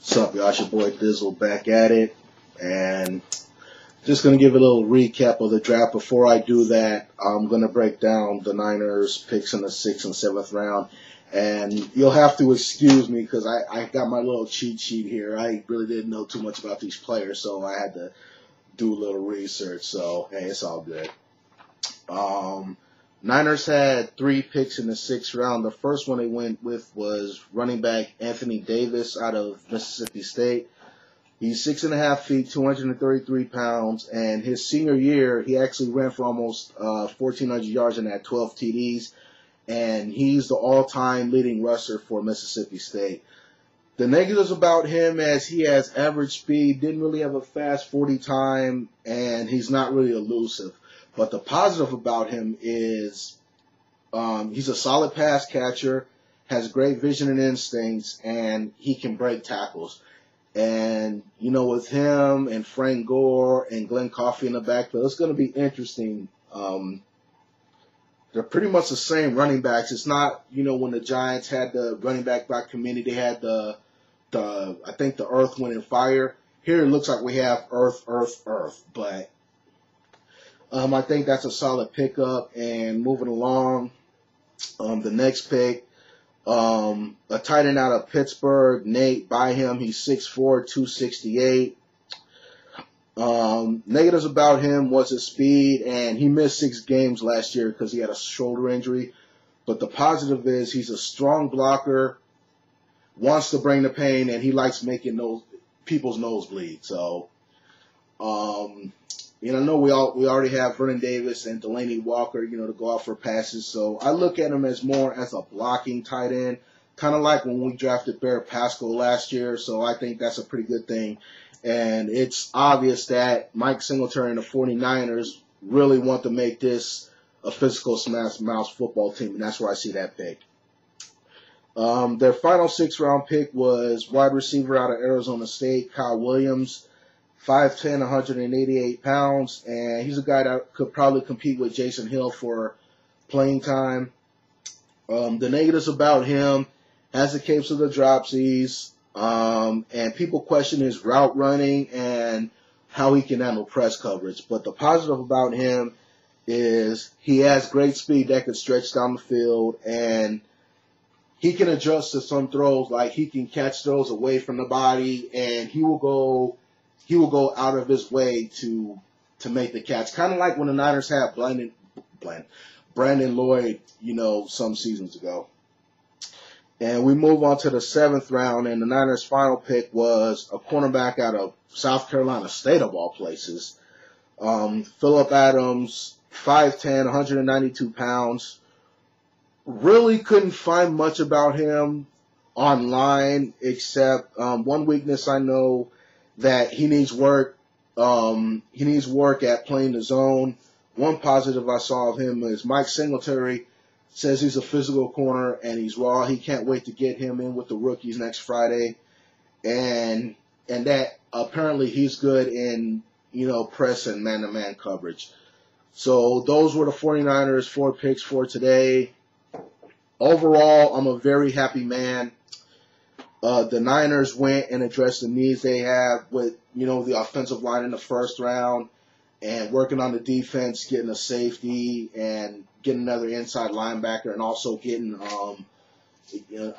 What's up, y'all? It's your boy Dizzle back at it, and just going to give a little recap of the draft. Before I do that, I'm going to break down the Niners picks in the 6th and 7th round, and you'll have to excuse me because I got my little cheat sheet here. I really didn't know too much about these players, so I had to do a little research, so hey, it's all good. Niners had 3 picks in the 6th round. The first one they went with was running back Anthony Davis out of Mississippi State. He's 6.5 feet, 233 pounds, and his senior year, he actually ran for almost 1,400 yards and had 12 TDs, and he's the all-time leading rusher for Mississippi State. The negatives about him is he has average speed, didn't really have a fast 40 time, and he's not really elusive. But the positive about him is he's a solid pass catcher, has great vision and instincts, and he can break tackles. And, you know, with him and Frank Gore and Glenn Coffey in the backfield, it's going to be interesting. They're pretty much the same running backs. It's not, you know, when the Giants had the running back by committee, they had I think the Earth, Wind, and Fire. Here it looks like we have Earth, but I think that's a solid pickup. And moving along, the next pick, a tight end out of Pittsburgh, Nate Byham. He's 6'4", 268. Negatives about him was his speed, and he missed 6 games last year because he had a shoulder injury. But the positive is he's a strong blocker, wants to bring the pain, and he likes making people's nose bleed. So, you know, I know we already have Vernon Davis and Delaney Walker, you know, to go out for passes. So I look at him as more as a blocking tight end, kind of like when we drafted Bear Pascal last year. So I think that's a pretty good thing. And it's obvious that Mike Singletary and the 49ers really want to make this a physical smash mouth football team, and that's where I see that pick. Their final 6th round pick was wide receiver out of Arizona State, Kyle Williams. 5'10", 188 pounds, and he's a guy that could probably compete with Jason Hill for playing time. The negatives about him, has the capes of the dropsies, and people question his route running and how he can handle press coverage. But the positive about him is he has great speed that can stretch down the field, and he can adjust to some throws, like he can catch throws away from the body, and he will go out of his way to make the catch. Kind of like when the Niners had Brandon Lloyd, you know, some seasons ago. And we move on to the 7th round, and the Niners' final pick was a cornerback out of South Carolina State, of all places. Phillip Adams, 5'10", 192 pounds. Really couldn't find much about him online, except one weakness I know, that he needs work. He needs work at playing the zone. One positive I saw of him is Mike Singletary says he's a physical corner and he's raw. He can't wait to get him in with the rookies next Friday, and that apparently he's good in, you know, press and man-to-man coverage. So those were the 49ers 4 picks for today. Overall, I'm a very happy man. The Niners went and addressed the needs they have with, you know, the offensive line in the 1st round and working on the defense, getting a safety and getting another inside linebacker and also getting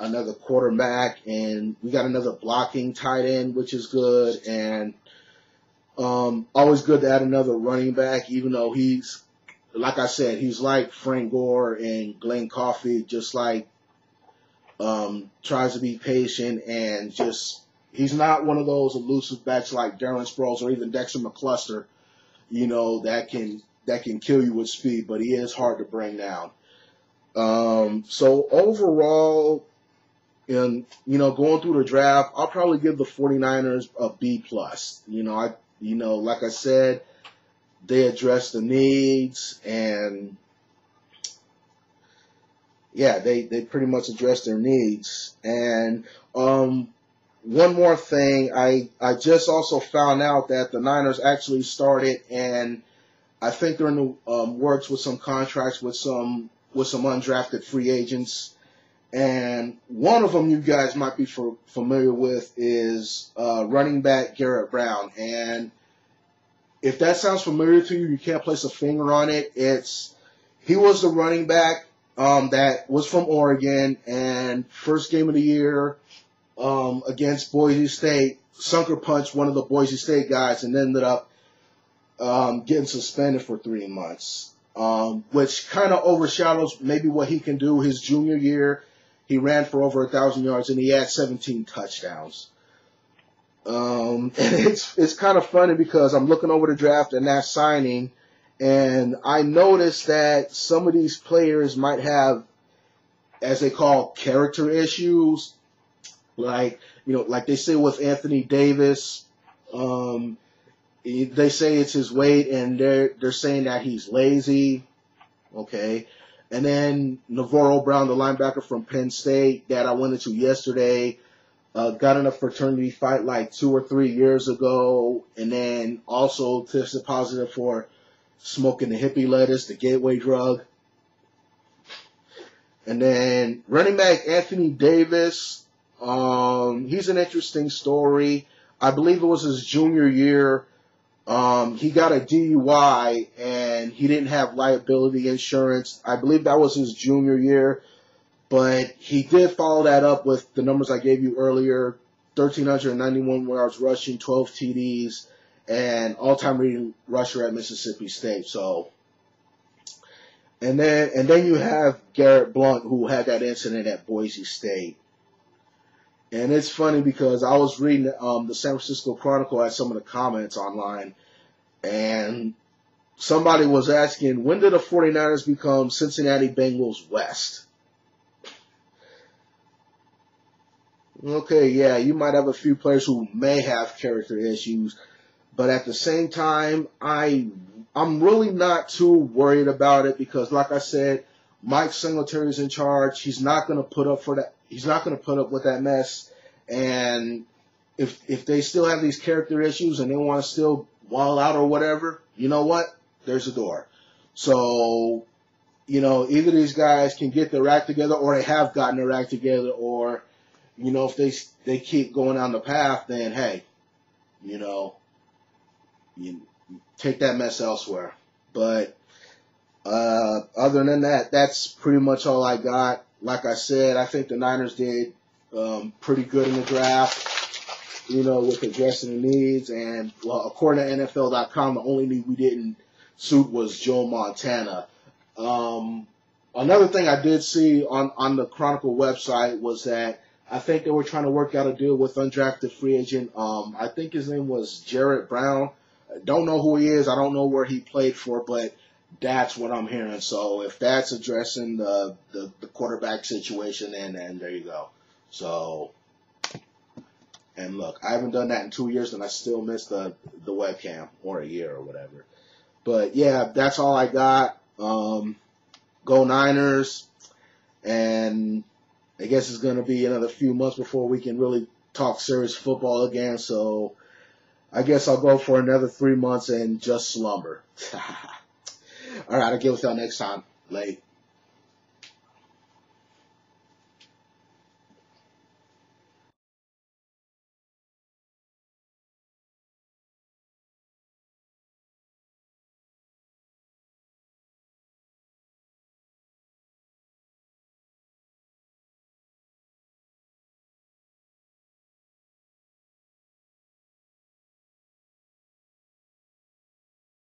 another quarterback. And we got another blocking tight end, which is good. And always good to add another running back, even though he's, like I said, he's like Frank Gore and Glenn Coffey, just like tries to be patient and just, he's not one of those elusive backs like Darren Sproles or even Dexter McCluster, you know, that can kill you with speed, but he is hard to bring down. So overall, you know, going through the draft, I'll probably give the 49ers a B+. You know, like I said, they address the needs, and yeah, they pretty much address their needs. And one more thing, I just also found out that the Niners actually started, and I think they're in the works with some contracts with some undrafted free agents. And one of them you guys might be familiar with is running back Garrett Brown. And if that sounds familiar to you, you can't place a finger on it. He was the running back that was from Oregon, and first game of the year against Boise State, sucker punched one of the Boise State guys and ended up getting suspended for 3 months, which kind of overshadows maybe what he can do his junior year. He ran for over 1,000 yards and he had 17 touchdowns. And it's kind of funny because I'm looking over the draft and that signing, and I noticed that some of these players might have, as they call, character issues. Like they say with Anthony Davis, they say it's his weight, and they're saying that he's lazy. Okay. And then Navarro Brown, the linebacker from Penn State that I went into yesterday, got in a fraternity fight like 2 or 3 years ago, and then also tested positive for smoking the hippie lettuce, the gateway drug. And then running back Anthony Davis, he's an interesting story. I believe it was his junior year. He got a DUI and he didn't have liability insurance. I believe that was his junior year, but he did follow that up with the numbers I gave you earlier: 1,391 yards rushing, 12 TDs, and all-time leading rusher at Mississippi State. So, and then you have Garrett Blount, who had that incident at Boise State. And it's funny because I was reading the San Francisco Chronicle at some of the comments online, and somebody was asking, when did the 49ers become Cincinnati Bengals West? Okay, yeah, you might have a few players who may have character issues, but at the same time, I'm really not too worried about it because, like I said, Mike Singletary's in charge. He's not going to put up for that. He's not going to put up with that mess. And if they still have these character issues and they want to still wall out or whatever, you know what? There's a door. So, either these guys can get their act together, or they have gotten their act together, or, if they keep going down the path, then hey, you take that mess elsewhere. But other than that, that's pretty much all I got. Like I said, I think the Niners did pretty good in the draft, with addressing the needs. And, well, according to NFL.com, the only need we didn't suit was Joe Montana. Another thing I did see on the Chronicle website was that I think they were trying to work out a deal with undrafted free agent. I think his name was Jarrett Brown. I don't know who he is. I don't know where he played for, but that's what I'm hearing. So if that's addressing the quarterback situation, then there you go. So, and look, I haven't done that in 2 years, and I still miss the webcam, or a year or whatever. But yeah, that's all I got. Go Niners, and I guess it's going to be another few months before we can really talk serious football again. So I guess I'll go for another 3 months and just slumber. All right, I'll get with y'all next time. Late.